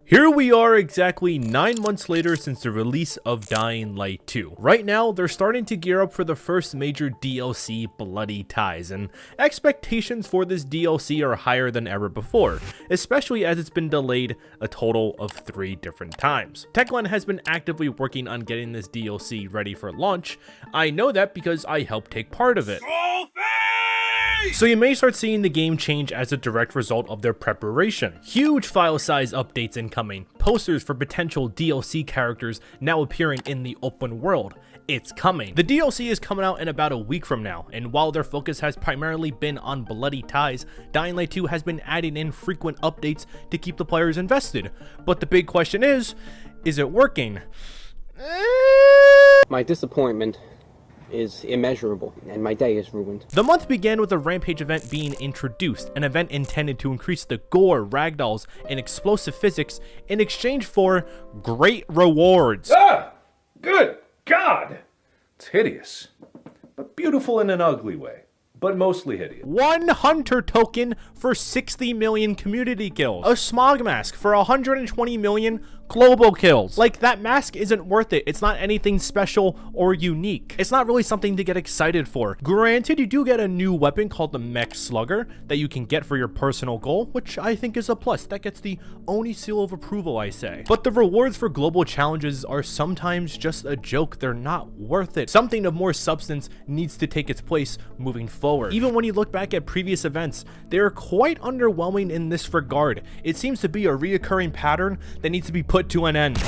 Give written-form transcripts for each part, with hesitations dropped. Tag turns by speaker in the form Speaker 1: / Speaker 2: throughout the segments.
Speaker 1: Here we are exactly 9 months later since the release of Dying Light 2. Right now, they're starting to gear up for the first major DLC, Bloody Ties, and expectations for this DLC are higher than ever before, especially as it's been delayed a total of 3 different times. Techland has been actively working on getting this DLC ready for launch. I know that because I helped take part of it. So you may start seeing the game change as a direct result of their preparation. Huge file size updates incoming, posters for potential DLC characters now appearing in the open world. It's coming. The DLC is coming out in about a week from now, and while their focus has primarily been on Bloody Ties, Dying Light 2 has been adding in frequent updates to keep the players invested. But the big question is it working?
Speaker 2: My disappointment is immeasurable, and my day is ruined.
Speaker 1: The month began with a Rampage event being introduced, an event intended to increase the gore, ragdolls, and explosive physics in exchange for great rewards.
Speaker 3: Ah! Good God! It's hideous, but beautiful in an ugly way, but mostly hideous.
Speaker 1: 1 hunter token for 60 million community kills. A smog mask for 120 million global kills. Like, that mask isn't worth it. It's not anything special or unique. It's not really something to get excited for. Granted, you do get a new weapon called the Mech Slugger that you can get for your personal goal, which I think is a plus. That gets the Oni seal of approval, I say. But the rewards for global challenges are sometimes just a joke. They're not worth it. Something of more substance needs to take its place moving forward. Even when you look back at previous events, they are quite underwhelming in this regard. It seems to be a reoccurring pattern that needs to be put to an end.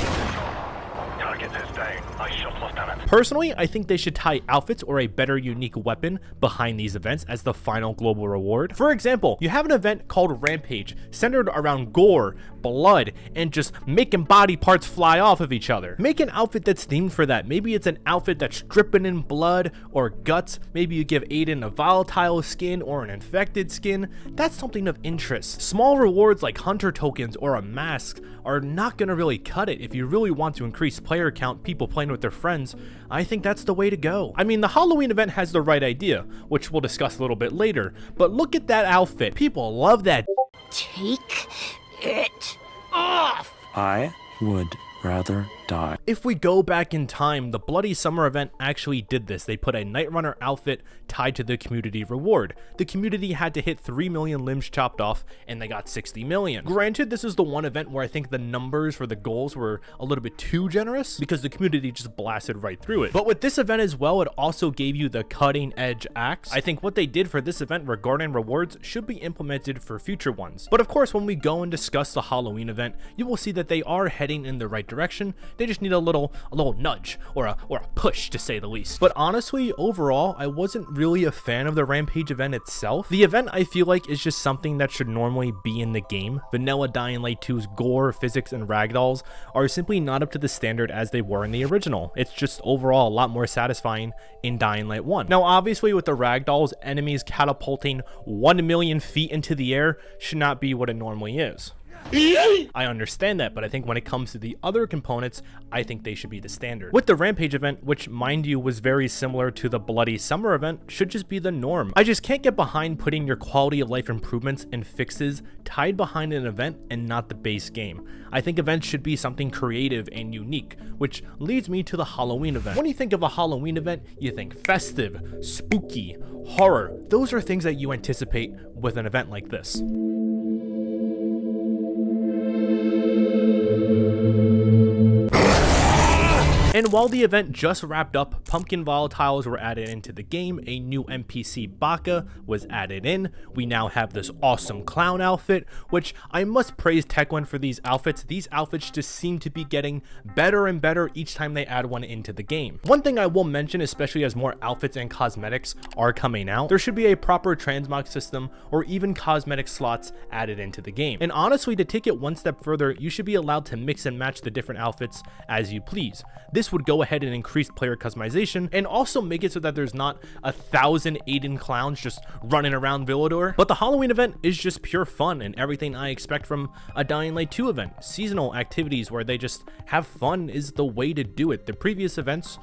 Speaker 1: Personally, I think they should tie outfits or a better unique weapon behind these events as the final global reward. For example, you have an event called Rampage centered around gore, blood, and just making body parts fly off of each other. Make an outfit that's themed for that. Maybe it's an outfit that's dripping in blood or guts. Maybe you give Aiden a volatile skin or an infected skin. That's something of interest. Small rewards like hunter tokens or a mask are not going to really cut it. If you really want to increase player count, people playing with their friends, I think that's the way to go. I mean, the Halloween event has the right idea, which we'll discuss a little bit later, but look at that outfit. People love that.
Speaker 4: Take it off!
Speaker 5: I would rather die.
Speaker 1: If we go back in time, the Bloody Summer event actually did this. They put a Nightrunner outfit tied to the community reward. The community had to hit 3 million limbs chopped off, and they got 60 million. Granted, this is the one event where I think the numbers for the goals were a little bit too generous because the community just blasted right through it. But with this event as well, it also gave you the cutting edge axe. I think what they did for this event regarding rewards should be implemented for future ones. But of course, when we go and discuss the Halloween event, you will see that they are heading in the right direction. They just need a little nudge or a push, to say the least. But honestly, overall, I wasn't really a fan of the Rampage event itself. The event, I feel like, is just something that should normally be in the game. Vanilla Dying Light 2's gore, physics, and ragdolls are simply not up to the standard as they were in the original. It's just overall a lot more satisfying in Dying Light 1. Now, obviously, with the ragdolls, enemies catapulting 1 million feet into the air should not be what it normally is. I understand that, but I think when it comes to the other components, I think they should be the standard. With the Rampage event, which mind you was very similar to the Bloody Summer event, should just be the norm. I just can't get behind putting your quality of life improvements and fixes tied behind an event and not the base game. I think events should be something creative and unique, which leads me to the Halloween event. When you think of a Halloween event, you think festive, spooky, horror. Those are things that you anticipate with an event like this. And while the event just wrapped up, pumpkin volatiles were added into the game, a new NPC Baka was added in, we now have this awesome clown outfit, which I must praise Techland for these outfits. These outfits just seem to be getting better and better each time they add one into the game. One thing I will mention, especially as more outfits and cosmetics are coming out, there should be a proper transmog system or even cosmetic slots added into the game. And honestly, to take it one step further, you should be allowed to mix and match the different outfits as you please. This This would go ahead and increase player customization and also make it so that there's not 1,000 Aiden clowns just running around Villador. But the Halloween event is just pure fun and everything I expect from a Dying Light 2 event. Seasonal activities where they just have fun is the way to do it. The previous events,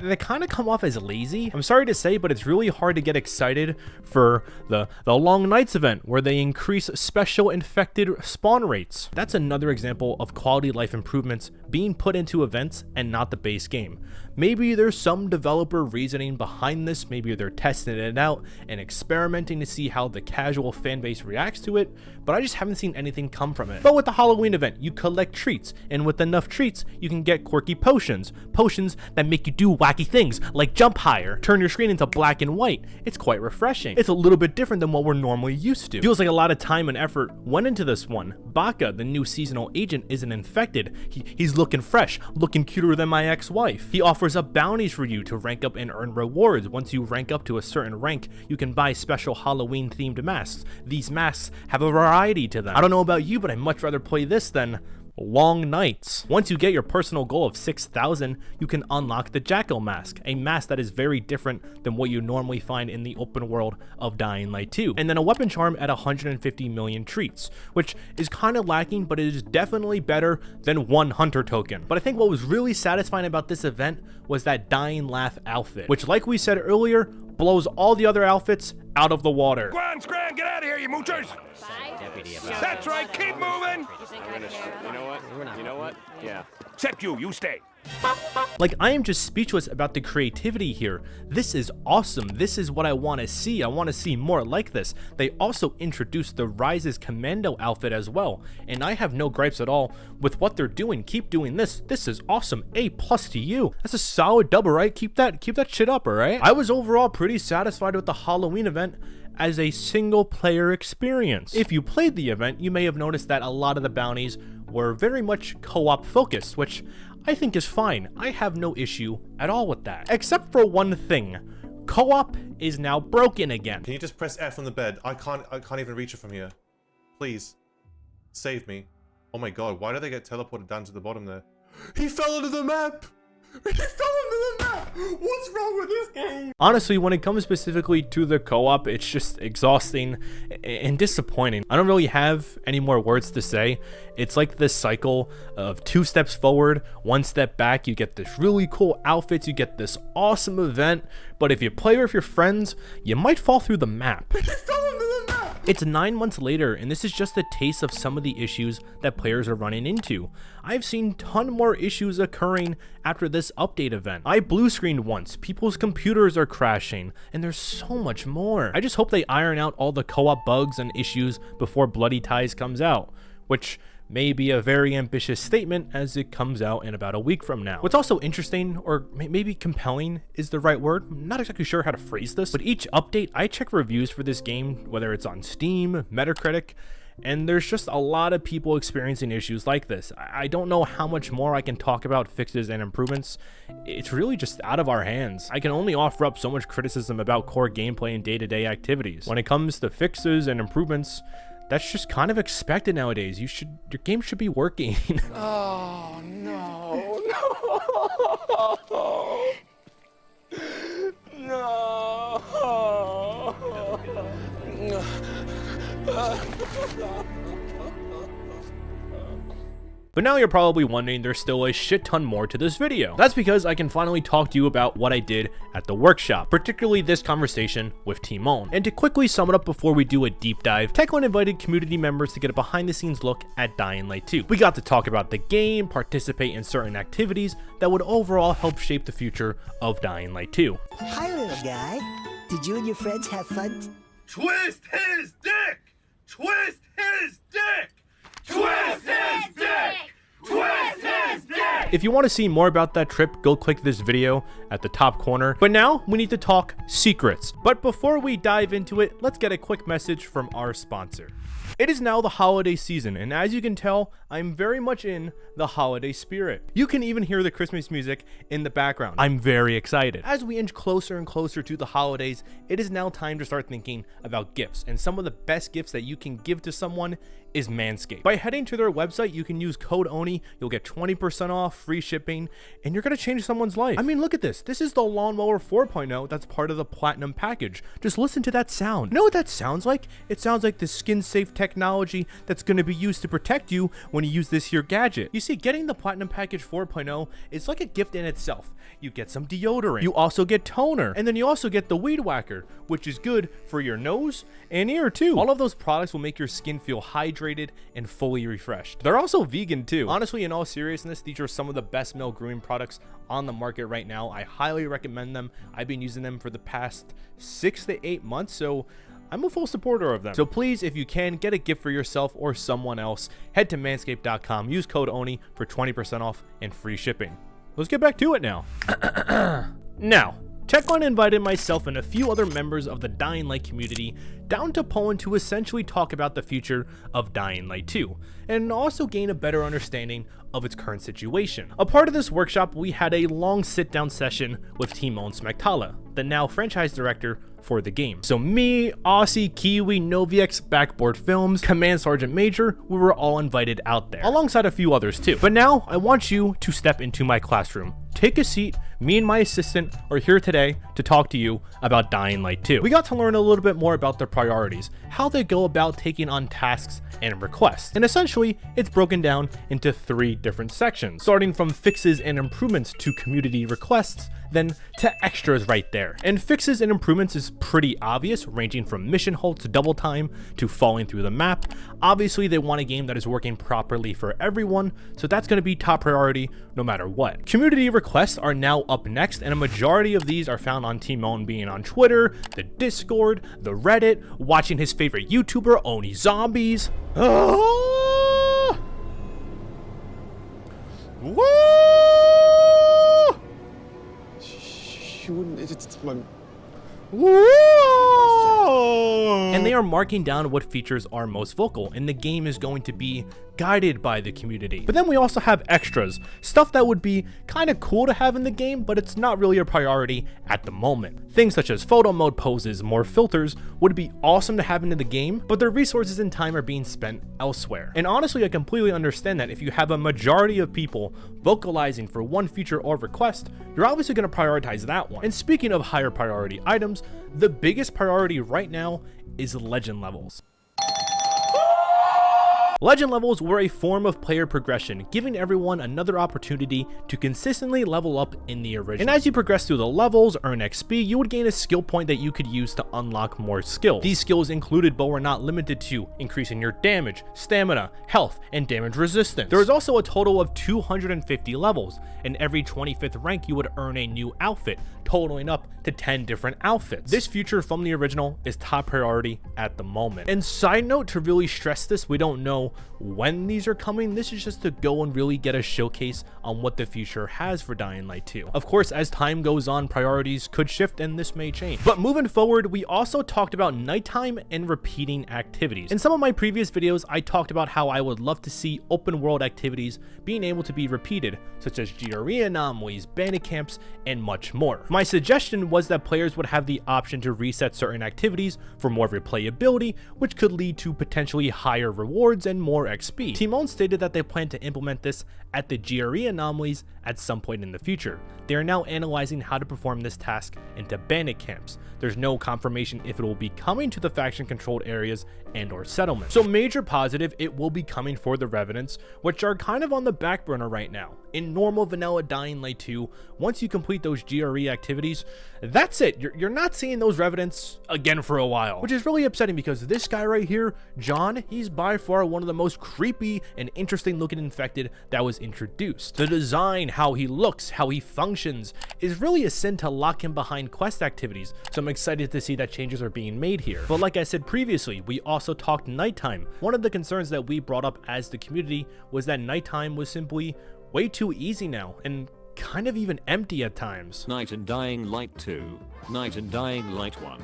Speaker 1: they kind of come off as lazy. I'm sorry to say, but it's really hard to get excited for the Long Nights event where they increase special infected spawn rates. That's another example of quality of life improvements being put into events and not the base game. Maybe there's some developer reasoning behind this, maybe they're testing it out and experimenting to see how the casual fan base reacts to it, but I just haven't seen anything come from it. But with the Halloween event, you collect treats, and with enough treats, you can get quirky potions that make you do wacky things like jump higher, turn your screen into black and white. It's quite refreshing. It's a little bit different than what we're normally used to. Feels like a lot of time and effort went into this one. Baka, the new seasonal agent, isn't infected. He's looking fresh, looking cuter than my ex-wife. He offers up bounties for you to rank up and earn rewards. Once you rank up to a certain rank, you can buy special Halloween themed masks. These masks have a variety to them. I don't know about you, but I'd much rather play this than Long Nights. Once you get your personal goal of 6,000, you can unlock the Jackal mask, a mask that is very different than what you normally find in the open world of Dying Light 2. And then a weapon charm at 150 million treats, which is kind of lacking, but it is definitely better than one hunter token. But I think what was really satisfying about this event was that Dying Laugh outfit, which, like we said earlier, blows all the other outfits out of the water.
Speaker 6: Gran, Scran, get out of here, you moochers! That's right, keep moving! You know what? Yeah. Except you stay.
Speaker 1: Like, I am just speechless about the creativity here. This is awesome. This is what I want to see. I want to see more like this. They also introduced the Rise's Commando outfit as well, and I have no gripes at all with what they're doing. Keep doing this. This is awesome. A+ to you. That's a solid double, right? Keep that shit up, all right? I was overall pretty satisfied with the Halloween event as a single player experience. If you played the event, you may have noticed that a lot of the bounties were very much co-op focused, which I think is fine. I have no issue at all with that. Except for one thing. Co-op is now broken again.
Speaker 7: Can you just press F on the bed? I can't even reach it from here. Please. Save me. Oh my god, why did they get teleported down to the bottom there? He fell into the map! He fell into the map! What's wrong with this game?
Speaker 1: Honestly, when it comes specifically to the co-op, it's just exhausting and disappointing. I don't really have any more words to say. It's like this cycle of 2 steps forward, 1 step back. You get this really cool outfits, you get this awesome event, but if you play with your friends, you might fall through the map. He fell into the map! It's 9 months later, and this is just a taste of some of the issues that players are running into. I've seen ton more issues occurring after this update event. I blue screened once, people's computers are crashing, and there's so much more. I just hope they iron out all the co-op bugs and issues before Bloody Ties comes out, which may be a very ambitious statement as it comes out in about a week from now. What's also interesting, or maybe compelling is the right word, I'm not exactly sure how to phrase this, but each update I check reviews for this game, whether it's on Steam, Metacritic, and there's just a lot of people experiencing issues like this. I don't know how much more I can talk about fixes and improvements. It's really just out of our hands. I can only offer up so much criticism about core gameplay and day-to-day activities. When it comes to fixes and improvements, that's just kind of expected nowadays. Your game should be working.
Speaker 6: Oh, no.
Speaker 1: But now you're probably wondering there's still a shit ton more to this video. That's because I can finally talk to you about what I did at the workshop, particularly this conversation with Timon. And to quickly sum it up before we do a deep dive, Techland invited community members to get a behind the scenes look at Dying Light 2. We got to talk about the game, participate in certain activities that would overall help shape the future of Dying Light 2.
Speaker 8: Hi, little guy. Did you and your friends have fun?
Speaker 6: Twist his dick! Twist his dick! Twist his dick! Twist his dick!
Speaker 1: If you want to see more about that trip, go click this video at the top corner. But now we need to talk secrets. But before we dive into it, let's get a quick message from our sponsor. It is now the holiday season, and as you can tell, I'm very much in the holiday spirit. You can even hear the Christmas music in the background. I'm very excited. As we inch closer and closer to the holidays, it is now time to start thinking about gifts, and some of the best gifts that you can give to someone is Manscaped. By heading to their website, you can use code ONI, you'll get 20% off, free shipping, and you're gonna change someone's life. I mean, look at this. This is the Lawnmower 4.0 that's part of the Platinum package. Just listen to that sound. You know what that sounds like? It sounds like the skin-safe technology that's gonna be used to protect you when you use this here gadget. You see, getting the Platinum package 4.0 is like a gift in itself. You get some deodorant, you also get toner, and then you also get the Weed Whacker, which is good for your nose and ear too. All of those products will make your skin feel hydrated and fully refreshed. They're also vegan too. Honestly, in all seriousness, these are some of the best male grooming products on the market right now. I highly recommend them. I've been using them for the past 6 to 8 months, so I'm a full supporter of them. So please, if you can, get a gift for yourself or someone else. Head to manscaped.com, use code ONI for 20% off and free shipping. Let's get back to it now. Now, TechOne invited myself and a few other members of the Dying Light community down to Poland to essentially talk about the future of Dying Light 2, and also gain a better understanding of its current situation. A part of this workshop, we had a long sit-down session with Timon Smektala, the now franchise director for the game. So me, Aussie, Kiwi, Noviex, Backboard Films, Command Sergeant Major, we were all invited out there, alongside a few others too. But now, I want you to step into my classroom. Take a seat. Me and my assistant are here today to talk to you about Dying Light 2. We got to learn a little bit more about their priorities, how they go about taking on tasks and requests. And essentially, it's broken down into 3 different sections, starting from fixes and improvements to community requests, then to extras right there. And fixes and improvements is pretty obvious, ranging from mission halts to double time to falling through the map. Obviously, they want a game that is working properly for everyone, so that's going to be top priority no matter what. Community requests are now up next, and a majority of these are found on Timon being on Twitter, the Discord, the Reddit, watching his favorite YouTuber, OniZombies. Ah! Woo! And they are marking down what features are most vocal, and the game is going to be guided by the community. But then we also have extras, stuff that would be kind of cool to have in the game, but it's not really a priority at the moment. Things such as photo mode poses, more filters would be awesome to have into the game, but their resources and time are being spent elsewhere. And honestly, I completely understand that if you have a majority of people vocalizing for one feature or request, you're obviously going to prioritize that one. And speaking of higher priority items, the biggest priority right now is legend levels. Legend levels were a form of player progression, giving everyone another opportunity to consistently level up in the original. And as you progress through the levels, earn XP, you would gain a skill point that you could use to unlock more skills. These skills included, but were not limited to, increasing your damage, stamina, health, and damage resistance. There was also a total of 250 levels, and every 25th rank you would earn a new outfit, totaling up to 10 different outfits. This feature from the original is top priority at the moment. And side note, to really stress this, we don't know when these are coming. This is just to go and really get a showcase on what the future has for Dying Light 2. Of course, as time goes on, priorities could shift and this may change. But moving forward, we also talked about nighttime and repeating activities. In some of my previous videos, I talked about how I would love to see open world activities being able to be repeated, such as GRE anomalies, bandit camps, and much more. My suggestion was that players would have the option to reset certain activities for more replayability, which could lead to potentially higher rewards and more XP. Timon stated that they plan to implement this at the GRE anomalies at some point in the future. They are now analyzing how to perform this task into bandit camps. There's no confirmation if it will be coming to the faction controlled areas and or settlements. So major positive, it will be coming for the Revenants, which are kind of on the back burner right now. In normal vanilla Dying Light 2, once you complete those GRE activities, that's it. You're not seeing those Revenants again for a while, which is really upsetting because this guy right here, John, he's by far one of the most creepy and interesting looking infected that was introduced. The design, how he looks, how he functions, is really a sin to lock him behind quest activities, so I'm excited to see that changes are being made here. But like I said previously, we also talked nighttime. One of the concerns that we brought up as the community was that nighttime was simply way too easy now, and kind of even empty at times.
Speaker 9: Night and Dying Light 2, Night and Dying Light 1.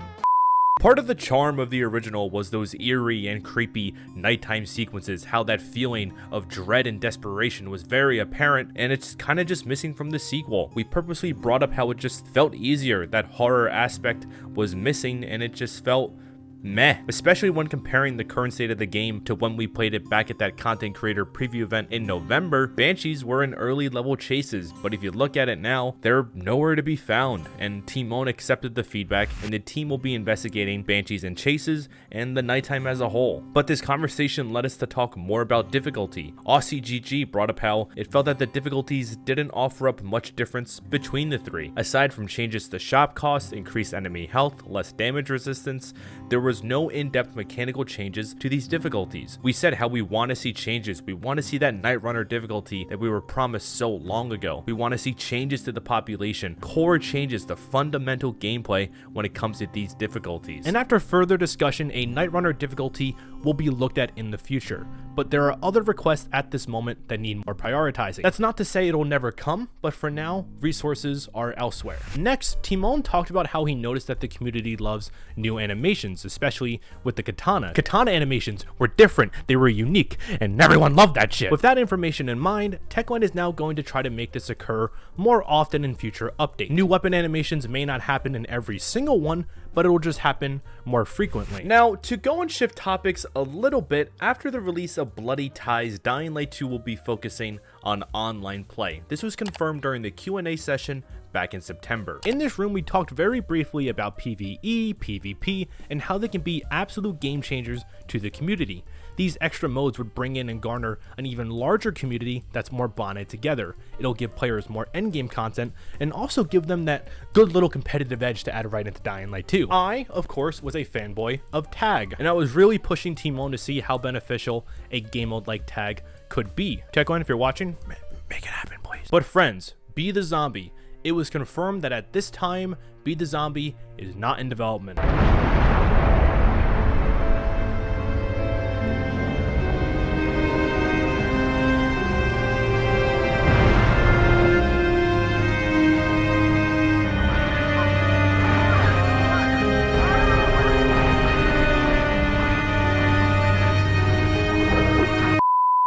Speaker 1: Part of the charm of the original was those eerie and creepy nighttime sequences, how that feeling of dread and desperation was very apparent, and it's kind of just missing from the sequel. We purposely brought up how it just felt easier, that horror aspect was missing, and it just felt meh, especially when comparing the current state of the game to when we played it back at that content creator preview event in November. Banshees were in early level chases, but if you look at it now, they're nowhere to be found, and Team ON accepted the feedback, and the team will be investigating Banshees and chases and the nighttime as a whole. But this conversation led us to talk more about difficulty. AussieGG brought up how it felt that the difficulties didn't offer up much difference between the three. Aside from changes to shop costs, increased enemy health, less damage resistance, there was no in-depth mechanical changes to these difficulties. We said how we want to see changes. We want to see that Nightrunner difficulty that we were promised so long ago. We want to see changes to the population, core changes to fundamental gameplay when it comes to these difficulties. And after further discussion, a Nightrunner difficulty will be looked at in the future, but there are other requests at this moment that need more prioritizing. That's not to say it'll never come, but for now, resources are elsewhere. Next, Timon talked about how he noticed that the community loves new animations, especially with the katana. Katana animations were different, they were unique, and everyone loved that shit. With that information in mind, Techland is now going to try to make this occur more often in future updates. New weapon animations may not happen in every single one, but it will just happen more frequently. Now, to go and shift topics a little bit, after the release of Bloody Ties, Dying Light 2 will be focusing on online play. This was confirmed during the Q&A session back in September. In this room, we talked very briefly about PvE, PvP, and how they can be absolute game changers to the community. These extra modes would bring in and garner an even larger community that's more bonded together. It'll give players more endgame content and also give them that good little competitive edge to add right into Dying Light 2. I, of course, was a fanboy of Tag, and I was really pushing Timon to see how beneficial a game mode like Tag could be. Techland, if you're watching, make it happen, please. But friends, Be the Zombie. It was confirmed that at this time, Be the Zombie is not in development.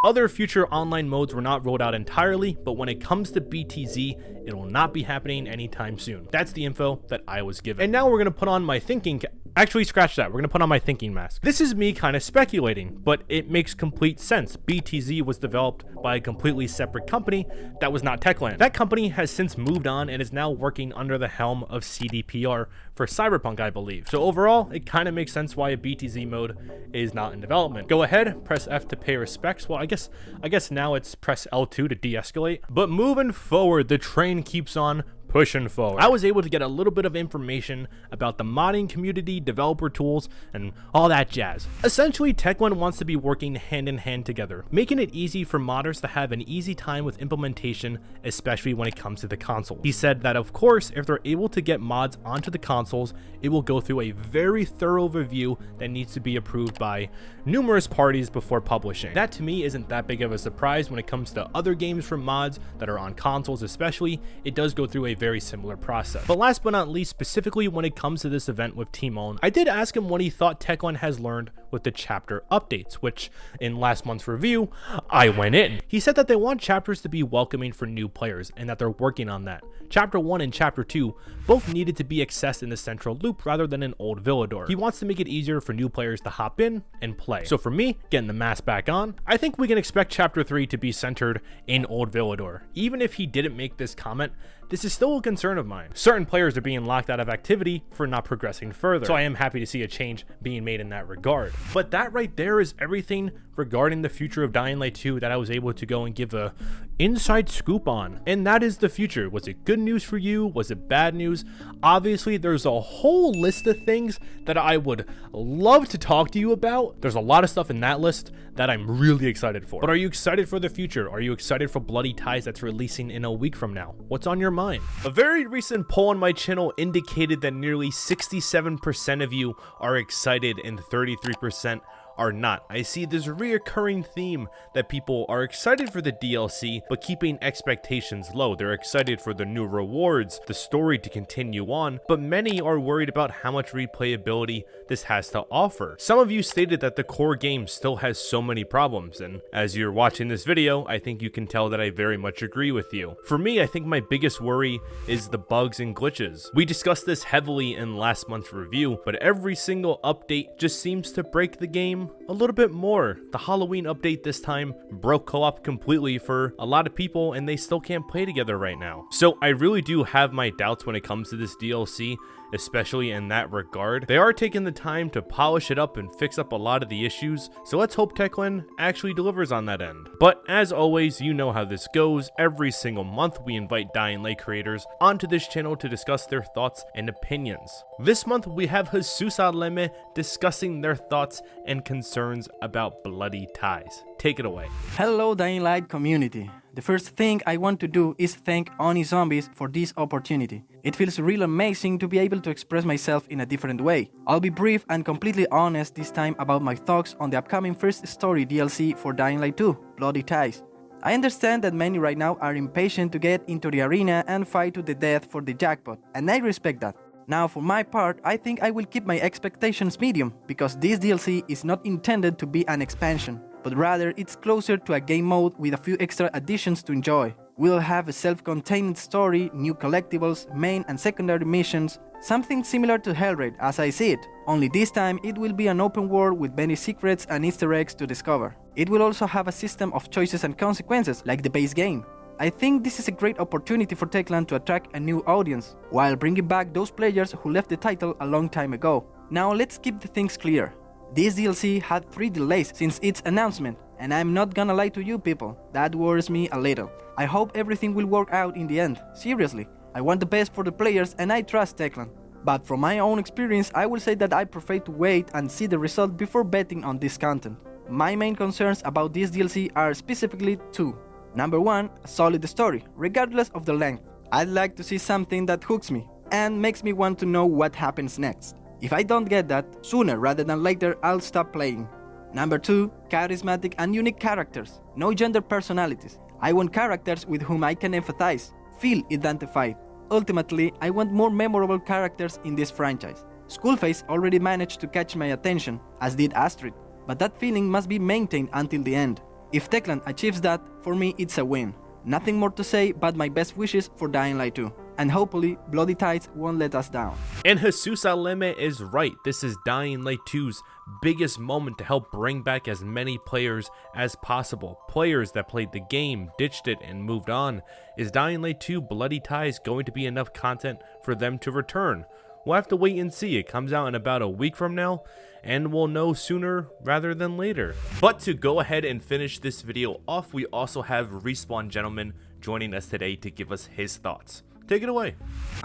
Speaker 1: Other future online modes were not rolled out entirely, but when it comes to BTZ, it will not be happening anytime soon. That's the info that I was given. And now we're gonna put on my thinking Actually, scratch that. We're going to put on my thinking mask. This is me kind of speculating, but it makes complete sense. BTZ was developed by a completely separate company that was not Techland. That company has since moved on and is now working under the helm of CDPR for Cyberpunk, I believe. So overall, it kind of makes sense why a BTZ mode is not in development. Go ahead, press F to pay respects. Well, I guess now it's press L2 to de-escalate. But moving forward, the train keeps on pushing forward. I was able to get a little bit of information about the modding community, developer tools, and all that jazz. Essentially, Techland wants to be working hand in hand together, making it easy for modders to have an easy time with implementation, especially when it comes to the console. He said that, of course, if they're able to get mods onto the consoles, it will go through a very thorough review that needs to be approved by numerous parties before publishing. That to me isn't that big of a surprise when it comes to other games from mods that are on consoles especially. It does go through a very similar process. But last but not least, specifically when it comes to this event with Timon, I did ask him what he thought Techland has learned with the chapter updates, which in last month's review, I went in. He said that they want chapters to be welcoming for new players and that they're working on that. Chapter 1 and Chapter 2 both needed to be accessed in the central loop rather than in Old Villador. He wants to make it easier for new players to hop in and play. So for me, getting the mask back on, I think we can expect Chapter 3 to be centered in Old Villador. Even if he didn't make this comment, this is still a concern of mine. Certain players are being locked out of activity for not progressing further, so I am happy to see a change being made in that regard. But that right there is everything regarding the future of Dying Light 2 that I was able to go and give a inside scoop on. And that is the future. Was it good news for you? Was it bad news? Obviously, there's a whole list of things that I would love to talk to you about. There's a lot of stuff in that list that I'm really excited for. But are you excited for the future? Are you excited for Bloody Ties that's releasing in a week from now? What's on your mind? A very recent poll on my channel indicated that nearly 67% of you are excited and 33% are not. I see this reoccurring theme that people are excited for the DLC, but keeping expectations low. They're excited for the new rewards, the story to continue on, but many are worried about how much replayability this has to offer. Some of you stated that the core game still has so many problems, and as you're watching this video, I think you can tell that I very much agree with you. For me, I think my biggest worry is the bugs and glitches. We discussed this heavily in last month's review, but every single update just seems to break the game a little bit more. The Halloween update this time broke co-op completely for a lot of people, and they still can't play together right now. So I really do have my doubts when it comes to this DLC, especially in that regard. They are taking the time to polish it up and fix up a lot of the issues, so let's hope Techland actually delivers on that end. But as always, you know how this goes. Every single month we invite Dying Light creators onto this channel to discuss their thoughts and opinions. This month we have Jesusalme discussing their thoughts and concerns about bloody ties. Take it away.
Speaker 10: Hello Dying Light community. The first thing I want to do is thank OniZombies for this opportunity. It feels real amazing to be able to express myself in a different way. I'll be brief and completely honest this time about my thoughts on the upcoming first story DLC for Dying Light 2, Bloody Ties. I understand that many right now are impatient to get into the arena and fight to the death for the jackpot, and I respect that. Now for my part, I think I will keep my expectations medium, because this DLC is not intended to be an expansion, but rather it's closer to a game mode with a few extra additions to enjoy. We'll have a self-contained story, new collectibles, main and secondary missions, something similar to Hellraid as I see it, only this time it will be an open world with many secrets and Easter eggs to discover. It will also have a system of choices and consequences like the base game. I think this is a great opportunity for Techland to attract a new audience, while bringing back those players who left the title a long time ago. Now let's keep the things clear. This DLC had 3 delays since its announcement, and I'm not gonna lie to you people, that worries me a little. I hope everything will work out in the end, seriously. I want the best for the players and I trust Techland. But from my own experience, I will say that I prefer to wait and see the result before betting on this content. My main concerns about this DLC are specifically 2. Number 1, a solid story, regardless of the length. I'd like to see something that hooks me and makes me want to know what happens next. If I don't get that, sooner rather than later I'll stop playing. Number 2, charismatic and unique characters, no gender personalities. I want characters with whom I can empathize, feel identified. Ultimately, I want more memorable characters in this franchise. Skullface already managed to catch my attention, as did Astrid, but that feeling must be maintained until the end. If Techland achieves that, for me it's a win. Nothing more to say but my best wishes for Dying Light 2. And hopefully, Bloody Ties won't let us down.
Speaker 1: And Jesusalme is right. This is Dying Light 2's biggest moment to help bring back as many players as possible. Players that played the game, ditched it, and moved on. Is Dying Light 2 Bloody Ties going to be enough content for them to return? We'll have to wait and see. It comes out in about a week from now, and we'll know sooner rather than later. But to go ahead and finish this video off, we also have Respawed Gentleman joining us today to give us his thoughts. Take it away.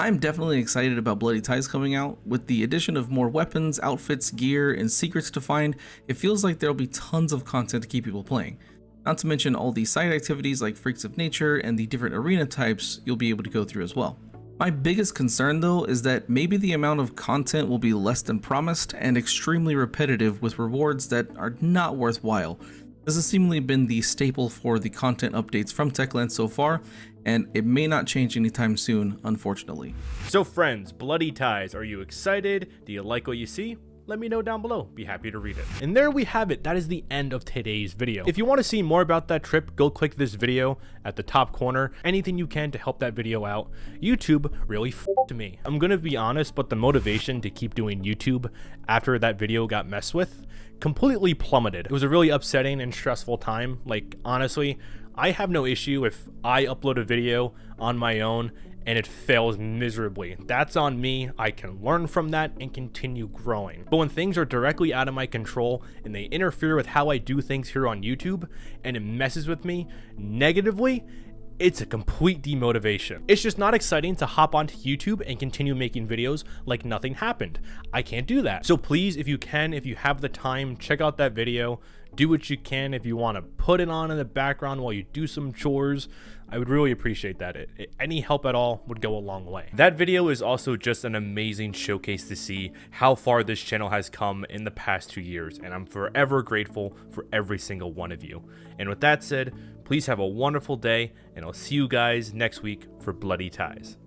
Speaker 11: I'm definitely excited about Bloody Ties coming out. With the addition of more weapons, outfits, gear, and secrets to find, it feels like there'll be tons of content to keep people playing. Not to mention all the side activities like Freaks of Nature and the different arena types you'll be able to go through as well. My biggest concern though is that maybe the amount of content will be less than promised and extremely repetitive with rewards that are not worthwhile. This has seemingly been the staple for the content updates from Techland so far, and it may not change anytime soon, unfortunately.
Speaker 1: So friends, Bloody Ties, are you excited? Do you like what you see? Let me know down below. Be happy to read it. And there we have it. That is the end of today's video. If you want to see more about that trip, go click this video at the top corner. Anything you can to help that video out. YouTube really f***ed me. I'm gonna be honest, but the motivation to keep doing YouTube after that video got messed with completely plummeted. It was a really upsetting and stressful time. Like, honestly, I have no issue if I upload a video on my own and it fails miserably. That's on me. I can learn from that and continue growing. But when things are directly out of my control and they interfere with how I do things here on YouTube and it messes with me negatively, it's a complete demotivation. It's just not exciting to hop onto YouTube and continue making videos like nothing happened. I can't do that. So please, if you can, if you have the time, check out that video. Do what you can. If you want to put it on in the background while you do some chores, I would really appreciate that. Any help at all would go a long way. That video is also just an amazing showcase to see how far this channel has come in the past 2 years, and I'm forever grateful for every single one of you. And with that said, please have a wonderful day, and I'll see you guys next week for Bloody Ties.